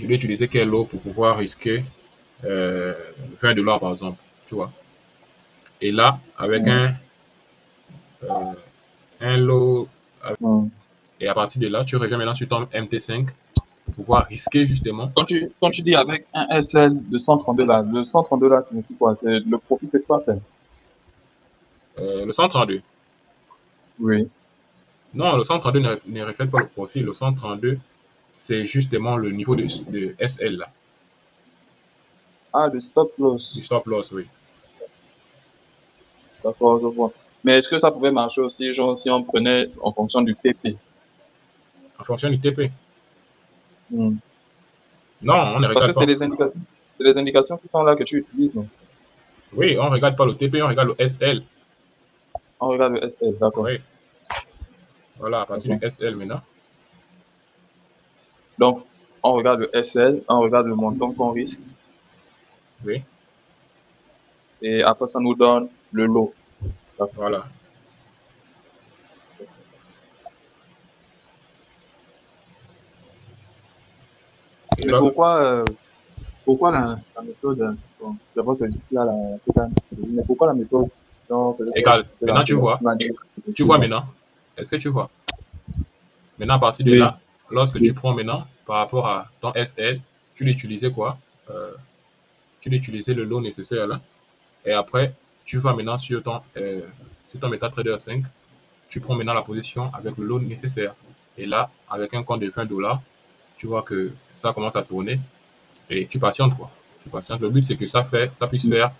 je vais utiliser quel lot pour pouvoir risquer euh, 20 dollars par exemple, tu vois. Et là, avec Mhm. un lot, Mhm. et à partir de là, tu reviens maintenant sur ton MT5 pour pouvoir risquer justement Quand tu dis avec un SL de 132 là, le 132 là signifie quoi? C'est le profit que tu vas faire. le 132. Oui. Non, le 132 ne reflète pas le profit. Le 132, c'est justement le niveau de SL là, Ah, le stop du loss. stop loss, oui. D'accord, je vois. Mais est-ce que ça pouvait marcher aussi, genre, si on prenait en fonction du TP? En fonction du TP. Hmm. Non, on ne Parce regarde que pas. c'est les indications qui sont là que tu utilises, non? Oui, on ne regarde pas le TP, on regarde le SL. On regarde le SL, d'accord. Oui, voilà, à partir du D'accord. SL maintenant. Donc, on regarde le SL, on regarde le montant qu'on risque, Oui, et après, ça nous donne le lot. D'accord. voilà. Et Mais là, pourquoi la méthode, bon, d'abord, que là, c'est quand même- mais pourquoi la méthode, donc, égal. de Maintenant, tu la vois. manière Tu vois maintenant. Est-ce que tu vois? Maintenant, à partir de Oui, là, lorsque tu oui. prends maintenant, par rapport à ton SL, tu l'utilisais quoi? Euh, tu l'utilisais le lot nécessaire là. Et après, tu vas maintenant sur ton MetaTrader 5, tu prends maintenant la position avec le lot nécessaire. Et là, avec un compte de 20 dollars, tu vois que ça commence à tourner et tu patientes quoi. Tu patientes. Le but, c'est que ça puisse faire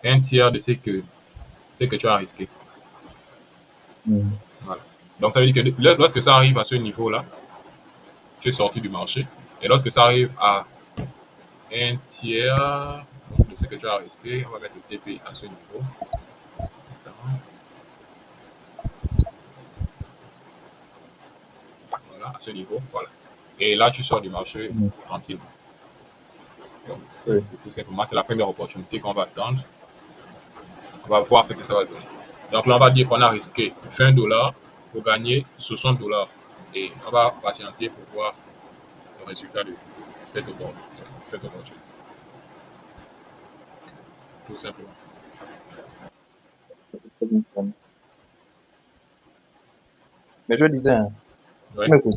un tiers de ce que tu as risqué. Hmm. Voilà. Donc, ça veut dire que lorsque ça arrive à ce niveau-là, tu es sorti du marché. Et lorsque ça arrive à un tiers de ce que tu as risqué, on va mettre le TP à ce niveau. Voilà, à ce niveau. Voilà. Et là, tu sors du marché Hmm. tranquillement. Donc, Oui. c'est tout simplement, c'est la première opportunité qu'on va attendre. On va voir ce que ça va donner. Donc là, on va dire qu'on a risqué 20 dollars pour gagner 60 dollars. Et on va patienter pour voir le résultat de cette opportunité. Tout simplement. C'est bien, c'est bien. Mais je disais, hein, Oui, tu m'écoutes.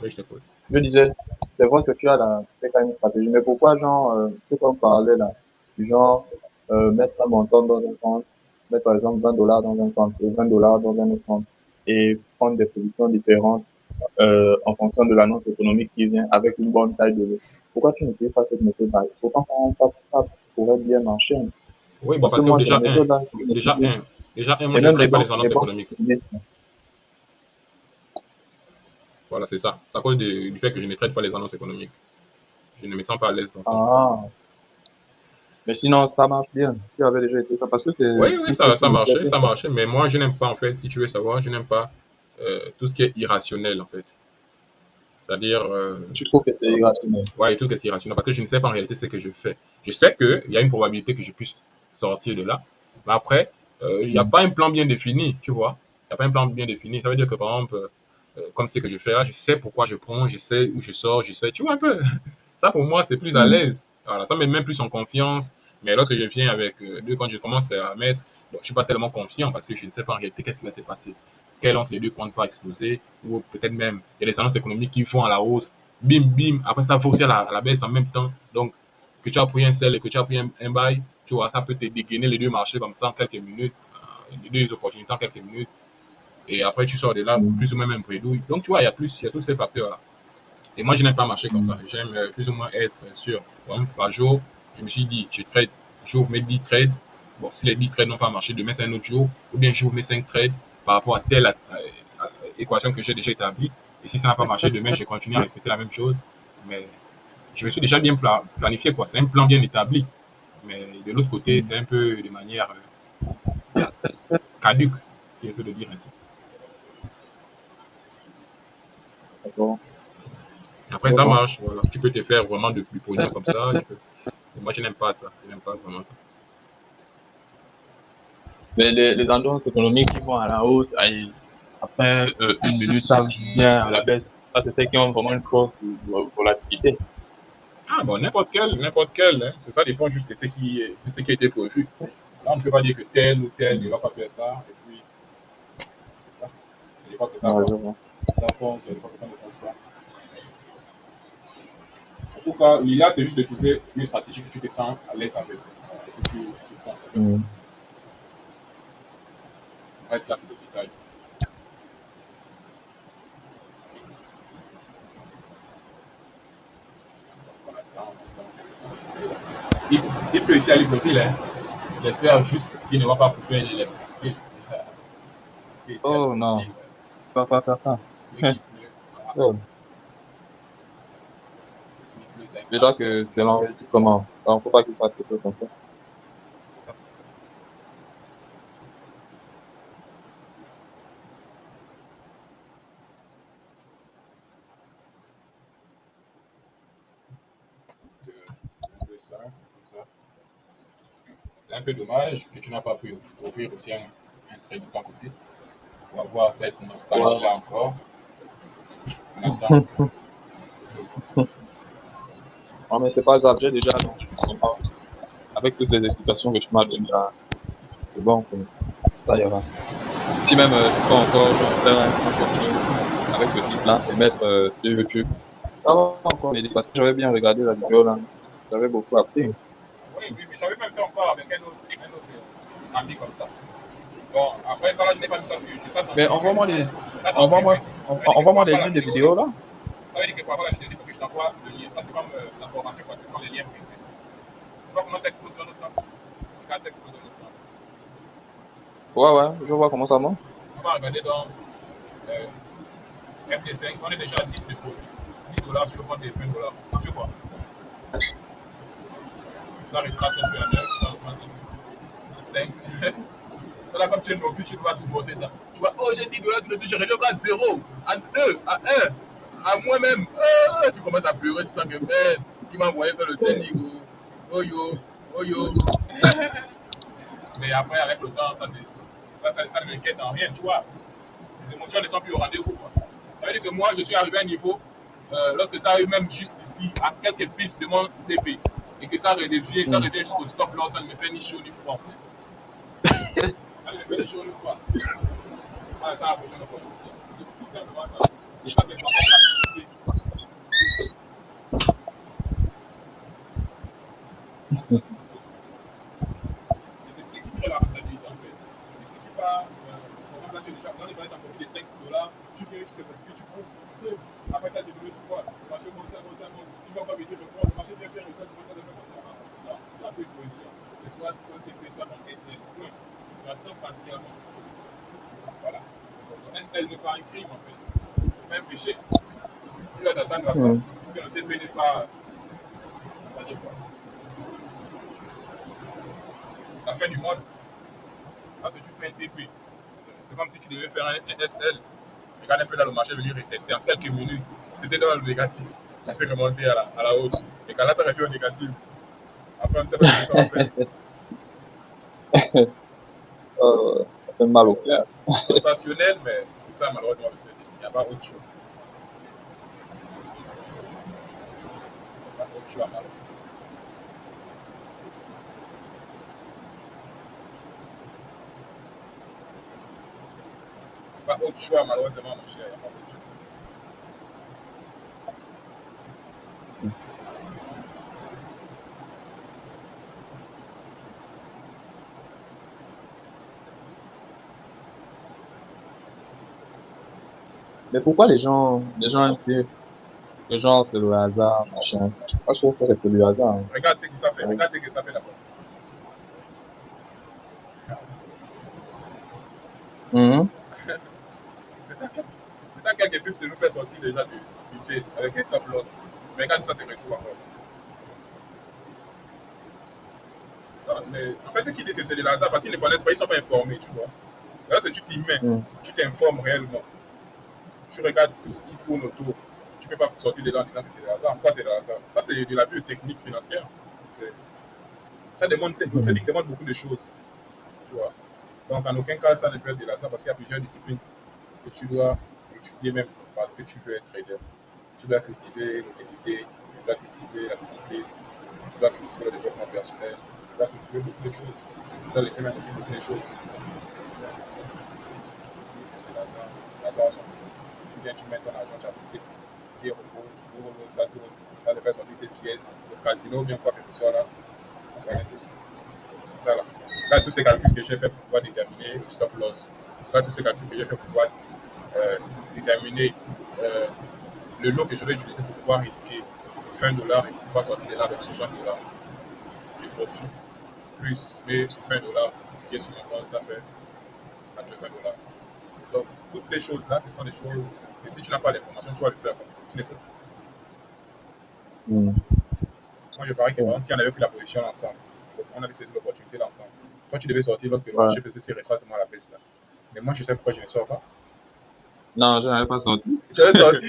oui, je t'écoute. Je disais, c'est vrai que c'est quand même une stratégie, mais pourquoi, genre, ce qu'on parlait là, du genre, mettre un montant dans un compte, mettre par exemple 20 dollars dans un compte et 20 dollars dans un autre compte, et prendre des positions différentes, en fonction de l'annonce économique qui vient avec une bonne taille de lot. Pourquoi tu n'utilises pas cette méthode-là? Pourtant, ça pourrait bien marcher, hein. Oui, bon, Parce que parce que moi, cette méthode-là, je déjà l'utilise. un, moi, Et je ne même traite pas les les annonces banques économiques. l'utilisent. Voilà, c'est ça. C'est à cause du fait que je ne traite pas les annonces économiques. Je ne me sens pas à l'aise dans ça. Ah, mais sinon, ça marche bien. Tu avais déjà essayé ça parce que c'est Oui, oui, une chose qui me plaît bien. ça marchait, mais moi, je n'aime pas, en fait, si tu veux savoir, je n'aime pas tout ce qui est irrationnel, en fait. C'est-à-dire, Tu trouves que c'est irrationnel. ouais, tout ce qui est irrationnel, parce que je ne sais pas en réalité ce que je fais. Je sais qu'il y a une probabilité que je puisse sortir de là, mais après, il n'y a Mm. pas un plan bien défini, tu vois. Il n'y a pas un plan bien défini. Ça veut dire que, par exemple, comme ce que je fais là, je sais pourquoi je prends, je sais où je sors, je sais, tu vois un peu. Ça, pour moi, c'est plus à Mm. l'aise. Voilà, ça me met même plus en confiance. Mais lorsque je viens avec quand je commence à mettre, bon, je suis pas tellement confiant parce que je ne sais pas en réalité qu'est-ce qui va se passer. Quel entre les deux comptes va exploser, ou peut-être même, il y a des annonces économiques qui vont à la hausse, bim, bim, après ça va aussi à la baisse en même temps. Donc, que tu as pris un sell et que tu as pris un buy, tu vois, ça peut te dégainer les deux marchés comme ça en quelques minutes, les deux opportunités en quelques minutes. Et après, tu sors de là, Mm. plus ou moins même prédouille. Donc, tu vois, il y a tous ces facteurs-là. Et moi, je n'aime pas marcher comme ça. Mm. J'aime plus ou moins être sûr. Donc, par jour, je me suis dit, je trade, j'ouvre mes 10 trades. Bon, si les 10 trades n'ont pas marché, demain c'est un autre jour. Ou bien j'ouvre mes 5 trades par rapport à telle équation que j'ai déjà établie. Et si ça n'a pas marché, demain, je continue à répéter la même chose. Mais je me suis déjà bien planifié, quoi. C'est un plan bien établi. Mais de l'autre côté, Mm. c'est un peu de manière caduque, si je peux le dire ainsi. D'accord. Après, Je ça vois. marche, voilà. Tu peux te faire vraiment du pognon comme ça. Moi, je n'aime pas ça. Je n'aime pas vraiment ça. Mais les tendances économiques qui vont à la hausse, après une minute, ça vient à la baisse. Ça, c'est ceux qui ont vraiment une grosse volatilité. Ah bon, n'importe quel, hein. Ça dépend juste de ce qui a été prévu. Là, on ne peut pas dire que tel ou tel ne va pas faire ça, et puis c'est ça. Il n'y a pas que ça, Ouais, quoi. je vois. Ça fonce, il n'y a pas que ça ne fonce pas. En tout cas, l'idéal, c'est juste de trouver une stratégie que tu te sens à l'aise avec, et que tu fonces avec. Mm. Le reste, là, c'est des détails. On attend, on attend. Il peut ici à Libreville, hein. J'espère juste qu'il ne va pas couper l'électricité. Parce que ici à Oh non, Libreville, tu vas pas faire ça. dès qu'il pleut, voilà, Oh. dès qu'il pleut, c'est un Déjà calvaire. que c'est l'enregistrement. Donc, faut pas qu'il fasse quelque chose comme ça. C'est ça. C'est un peu ça, c'est un peu ça. C'est un peu dommage que tu n'as pas pu ouvrir aussi un trait de ton côté pour avoir cette Ouais. nostalgie-là encore. On attend. Non, mais c'est pas grave, j'ai déjà, donc, avec toutes les explications que tu m'as données là, c'est bon, ça ira. Si même tu peux encore genre, faire un contenu avec le titre là et mettre sur YouTube, ça va encore m'aider parce que j'avais bien regardé la vidéo là. J'avais beaucoup appris. Oui, oui, mais j'avais même fait encore avec un autre ami comme ça. Bon, après ça, là, je n'ai pas mis ça sur YouTube. Ça, c'est en Mais privé. envoie-moi les, Ça, c'est en privé. envoie-moi, Ça veut dire que pour envoie-moi les avoir la liens des vidéo, là, vidéos là. ça veut dire que pour avoir la vidéo, il faut que je t'envoie le lien. Ça, c'est comme la formation, quoi. Ce sont les liens privés. Tu vois comment ça explose dans l'autre sens? Regarde, ça explose dans l'autre sens. Ouais, ouais, je vois comment ça marche. On va regarder dans euh, FD5. On est déjà à 10 de produit. 10 dollars sur le compte des 20 dollars. Tu vois? Ça retrace un peu à 9, ça retrace un peu à 5. Ça là, comme tu es novice, tu ne peux pas supporter ça. Tu vois, oh, j'ai 10 dollars tout de suite, je réduis encore à 0, à 2, à 1, à moi-même. Ah, tu commences à pleurer, tu sens que merde, qui m'a envoyé faire le training. Oh yo, oh yo. Mais après, avec le temps, ça ne m'inquiète en rien, tu vois. Les émotions ne sont plus au rendez-vous. Quoi. Ça veut dire que moi, je suis arrivé à un niveau, lorsque ça arrive même juste ici, à quelques pips de mon TP, et que ça Hmm. revient jusqu'au stop là, ça ne me fait ni chaud ni froid. Ça ne me fait ni chaud ni froid. Ah, ça a besoin d'opportunité. Tout simplement ça. Et ça, c'est le partage de la société. Et c'est ce qui crée la rentabilité en fait. Et si tu pars, par exemple, là, tu es déjà, dans les valeurs, tu as profité de 5 dollars, tu viens, tu te précipites, tu cours. Après, tu as développé, tu vois, le marché monte, ça monte, ça monte. Tu vas pas me dire, le marché vient faire, et ça, tu vas faire comme ça. Non, tu as plus de position. Que soit ton TP, soit ton SL. Point. Tu attends patiemment. Voilà. Donc, ton SL n'est pas un crime en fait. C'est pas un péché. Tu vas t'attendre à ça. Hmm. Que le TP n'est pas. Ça veut dire quoi? La fin du monde. Parce que tu fais un TP. C'est comme si tu devais faire un SL. Regarde un peu dans le marché, venir retester en quelques minutes. C'était dans le négatif. Là, c'est remonté à la hausse. Et quand là, ça revient au négatif. Après, on ne sait pas ce que ça va faire. Ça fait mal au cœur. C'est sensationnel, mais c'est ça, malheureusement, il n'y a pas autre chose. Il n'y a pas autre choix, malheureusement. Il n'y a pas autre choix, malheureusement, mon cher. Il n'y a pas autre choix. Mais pourquoi les gens aiment dire que genre c'est le hasard, machin. Moi, je trouve que c'est du hasard. Hein. Regarde ce qui ça fait. Ouais. Regarde ce que ça fait d'abord. Mhm. C'est à quelques pubs de nous faire sortir déjà du jet avec un stop loss. Mais regarde, ça, c'est retrouve encore. Mais en fait, ceux qui disent que c'est de hasard parce qu'ils ne connaissent pas, ils ne sont pas informés, tu vois. Là, c'est tu t'y mets, Mhm. tu t'informes réellement. Tu regardes tout ce qui tourne autour. Tu ne peux pas sortir dedans en disant que c'est le hasard. Pourquoi c'est le hasard? Ça, c'est de la biotechnique financière. Ça demande beaucoup de choses. Tu vois. Donc, en aucun cas, ça ne peut être de hasard parce qu'il y a plusieurs disciplines que tu dois étudier même parce que tu veux être trader. Tu dois cultiver l'honnêteté, tu dois cultiver la discipline, tu dois cultiver le développement personnel, tu dois cultiver beaucoup de choses. Tu dois laisser même aussi beaucoup de choses. C'est l'argent. Tu viens, tu mets ton argent, tu as coupé, tu vas te faire sortir tes pièces, le casino, bien quoi que ce soit là. C'est ça là. Là, tous ces calculs que j'ai fait pour pouvoir déterminer le stop loss. Là, tous ces calculs que j'ai fait pour pouvoir déterminer le lot que je vais utiliser pour pouvoir risquer $20 et pouvoir sortir de là avec $60 de profit, plus les $20 qui est sur mon compte, ça fait $80. Donc, toutes ces choses-là, ce sont des choses que si tu n'as pas l'information, tu vas le faire comme tu n'es pas. Moi, je parie que par exemple, si on avait pris la position ensemble, on avait saisi l'opportunité ensemble. Toi, tu devais sortir lorsque le marché faisait ses retracements à la baisse là. Mais moi, je sais pourquoi je ne sors pas. Non, je n'avais pas sorti. Tu avais sorti.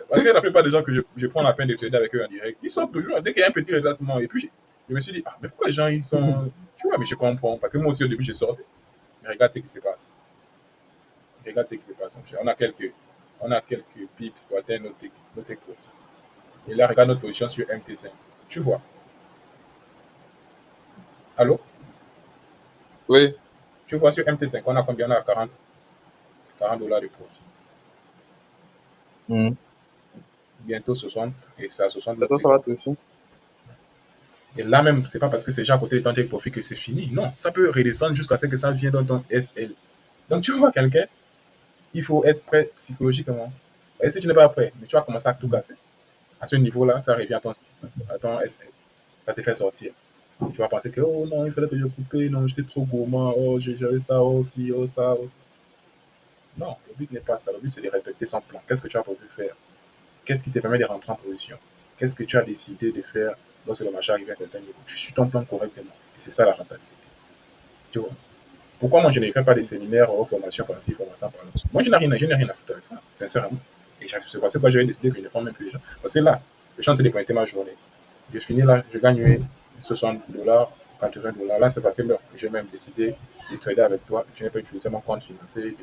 Parce que la plupart des gens que je prends la peine de trader avec eux en direct, ils sortent toujours dès qu'il y a un petit retracement. Et puis, je me suis dit, ah, mais pourquoi les gens, ils sont. Tu vois, mais je comprends. Parce que moi aussi, au début, je sortais. Mais regarde ce qui se passe. Regarde ce qui se passe, mon cher. On a quelques pips pour atteindre notre take profit. Et là, regarde notre position sur MT5. Tu vois. Allô? Oui. Tu vois sur MT5, on a combien? On a $40 de profit. Bientôt 60 et c'est à 60. Bientôt ça va toucher. Et là même, c'est pas parce que c'est déjà à côté de ton take profit que c'est fini. Non, ça peut redescendre jusqu'à ce que ça vienne dans ton SL. Donc tu vois quelqu'un, il faut être prêt psychologiquement. Et si tu n'es pas prêt, mais tu vas commencer à tout casser. À ce niveau-là, ça revient à ton SL. Ça te fait sortir. Tu vas penser que, oh non, il fallait que je coupe, non, j'étais trop gourmand, oh, j'avais ça aussi, oh, ça aussi. Non, le but n'est pas ça. Le but, c'est de respecter son plan. Qu'est-ce que tu as prévu faire? Qu'est-ce qui te permet de rentrer en position? Qu'est-ce que tu as décidé de faire lorsque le marché arrive à un certain niveau? Tu suis ton plan correctement. Et c'est ça la rentabilité. Tu vois? Pourquoi moi je ne fais pas des séminaires ou formations par-ci, formations par-là? Moi je n'ai rien à foutre avec ça, sincèrement. Et c'est parce que j'avais décidé que je ne forme même plus les gens. Parce que là, je suis en train de connecter ma journée. Je finis là, je gagne $60, $80. Là, c'est parce que bon, j'ai même décidé de trader avec toi. Je n'ai pas utilisé mon compte financier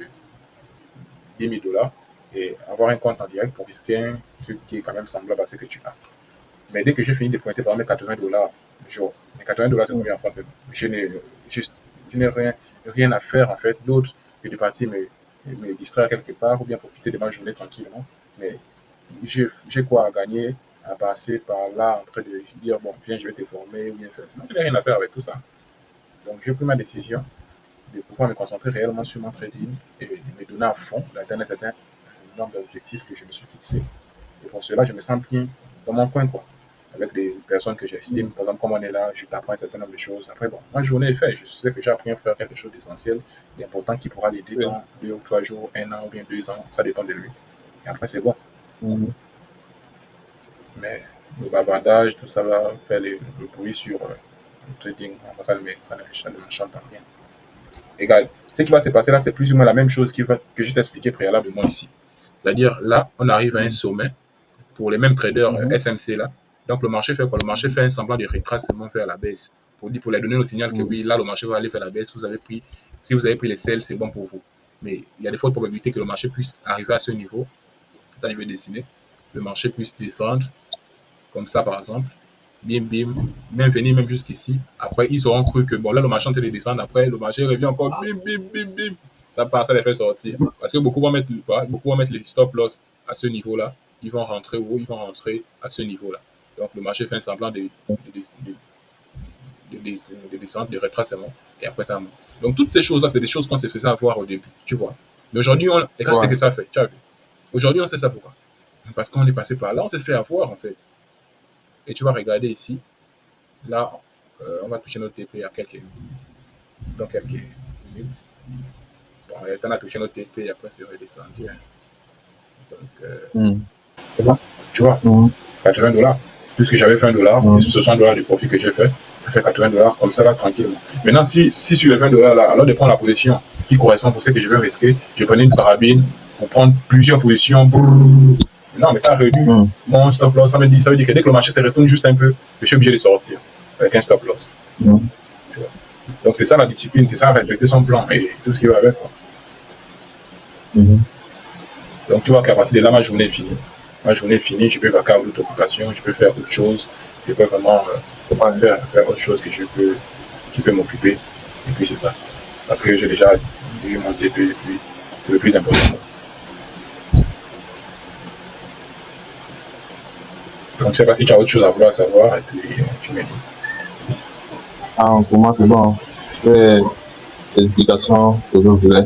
de $10,000 et avoir un compte en direct pour risquer un truc qui est quand même semblable à ce que tu as. Mais dès que j'ai fini de pointer par mes $80 jour, mes $80 c'est combien en France? Je n'ai rien à faire en fait d'autre que de partir me distraire quelque part ou bien profiter de ma journée tranquillement. Mais j'ai quoi à gagner à passer par là en train de dire bon viens je vais te former ou bien faire. Non, je n'ai rien à faire avec tout ça. Donc j'ai pris ma décision de pouvoir me concentrer réellement sur mon trading et de me donner à fond, d'atteindre un certain nombre d'objectifs que je me suis fixé. Et pour cela, je me sens bien dans mon coin, quoi. Avec des personnes que j'estime, par exemple, comme on est là, je t'apprends un certain nombre de choses. Après, bon, ma journée est faite. Je sais que j'ai appris à faire quelque chose d'essentiel, d'important qui pourra l'aider dans 2 ou 3 jours, 1 an ou bien 2 ans. Ça dépend de lui. Et après, c'est bon. Mais le bavardage, tout ça va faire le bruit sur le trading. Ça ne m'enchante en rien. Égal. Ce qui va se passer là, c'est plus ou moins la même chose que je t'expliquais préalablement ici. C'est-à-dire, là, on arrive à un sommet pour les mêmes traders SMC là. Donc, le marché fait quoi? Le marché fait un semblant de retracement vers la baisse pour leur donner le signal que oui, là, le marché va aller vers la baisse. Si vous avez pris les sels, c'est bon pour vous. Mais il y a des fortes probabilités que le marché puisse arriver à ce niveau. Là, il veut dessiner. Le marché puisse descendre, comme ça, par exemple. Bim, bim, même venir même jusqu'ici. Après, ils auront cru que bon, là, le marché est en train de descendre. Après, le marché revient encore. Bim, bim, bim, bim. Ça part, ça les fait sortir. Parce que beaucoup vont mettre les stop loss à ce niveau-là. Ils vont rentrer où? Ils vont rentrer à ce niveau-là. Donc, le marché fait un semblant de descente, de retracement. Et après, ça monte. Donc, toutes ces choses-là, c'est des choses qu'on s'est fait avoir au début. Tu vois. Mais aujourd'hui, regarde ce que ça fait. Tu as vu. Aujourd'hui, on sait ça pourquoi. Parce qu'on est passé par là, on s'est fait avoir, en fait. Et tu vas regarder ici. Là, on va toucher notre TP à dans quelques minutes. Bon, on a touché notre TP et après, c'est redescendu. Donc, c'est bon. Tu vois, $80. Puisque j'avais fait $1, et sur $60 de profit que j'ai fait, ça fait $80 comme ça là, tranquillement. Maintenant, si sur les $20 là, alors de prendre la position qui correspond pour ce que je vais risquer, je prenais une carabine pour prendre plusieurs positions. Non, mais ça réduit mon stop loss. Ça veut dire que dès que le marché se retourne juste un peu, je suis obligé de sortir avec un stop loss. Tu vois. Donc, c'est ça la discipline, c'est ça respecter son plan et tout ce qui va avec. Quoi. Donc, tu vois qu'à partir de là, ma journée est finie. Ma journée est finie, je peux vaquer à d'autres occupations, je peux faire autre chose, je peux vraiment faire autre chose qui peut m'occuper. Et puis, c'est ça. Parce que j'ai déjà eu mon début, et puis c'est le plus important. Donc, je ne sais pas si tu as autre chose à vouloir savoir, et puis tu me dis. Ah, pour moi, c'est bon. C'est les explications que je voulais.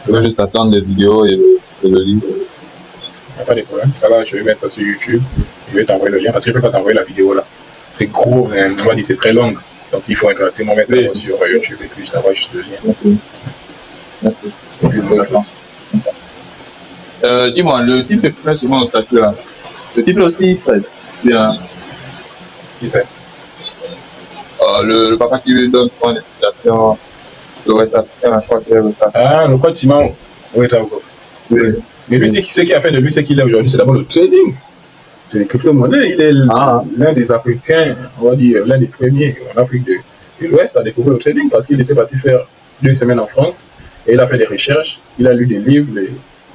Je vais juste attendre les vidéos et le livre. Il n'y a pas de problème. Ça va, je vais mettre ça sur YouTube. Je vais t'envoyer le lien parce que je ne peux pas t'envoyer la vidéo là. C'est gros, mais tu vois, c'est très long. Donc il faut impérativement mettre ça sur YouTube et puis je t'envoie juste le lien. Merci. Et puis, bonne chose. Dis-moi, le type de film sur mon statut là, le type aussi, c'est bien. Qui c'est? Le papa qui lui donne son explication, le West Africain, je crois qu'il est le ça. Ah, le code Simon. Oui, t'as encore. Oui. Mais lui, ce qui a fait de lui, ce qu'il est aujourd'hui, c'est d'abord le trading. C'est les crypto-monnaies. Il est l'un des Africains, on va dire, l'un des premiers en Afrique de l'Ouest à découvrir le trading parce qu'il était parti faire 2 semaines en France et il a fait des recherches. Il a lu des livres,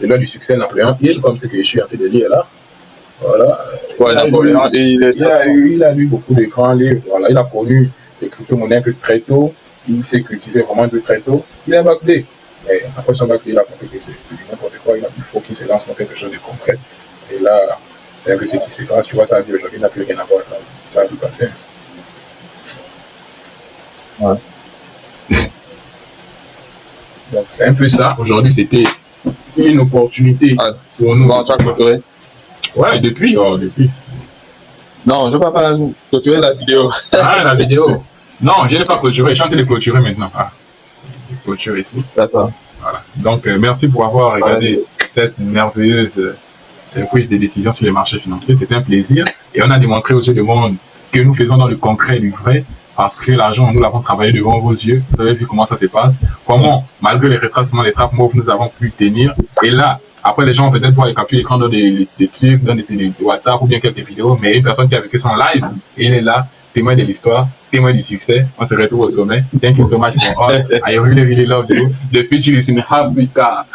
les lois du succès Napoléon Hill, comme ce que je suis en train de lire là. Voilà. Ouais, Napoléon, il a lu beaucoup de grands livres. Voilà. Il a connu les crypto-monnaies un peu très tôt. Il s'est cultivé vraiment un peu très tôt. Il est un bac D. Mais après son bac D, il a compris que c'est du n'importe quoi. Il faut qu'il se lance dans quelque chose de concret. Et là, c'est un peu ce qui se passe. Tu vois, sa vie aujourd'hui n'a plus rien à voir avec ça a pu passer. Ouais. Donc, c'est un peu ça. Aujourd'hui, c'était une opportunité pour nous. Bon, tu as clôturé? Ouais, depuis. Non, je ne veux pas clôturer la vidéo. Ah, la vidéo. Non, je n'ai pas clôturé. Je suis en train de clôturer maintenant. Ah, je clôture ici. D'accord. Voilà. Donc, merci pour avoir regardé cette merveilleuse prise de décision sur les marchés financiers. C'était un plaisir. Et on a démontré aux yeux du monde que nous faisons dans le concret du vrai. Parce que l'argent, nous l'avons travaillé devant vos yeux. Vous avez vu comment ça se passe. Comment, malgré les retracements des trappes mauves, nous avons pu tenir. Et là, après, les gens vont peut-être voir les captures d'écran dans des trucs, dans des WhatsApp ou bien quelques vidéos. Mais une personne qui a vécu son live, il est là, témoin de l'histoire, témoin du succès. On se retrouve au sommet. Thank you so much for all. I really, really love you. The future is in Africa.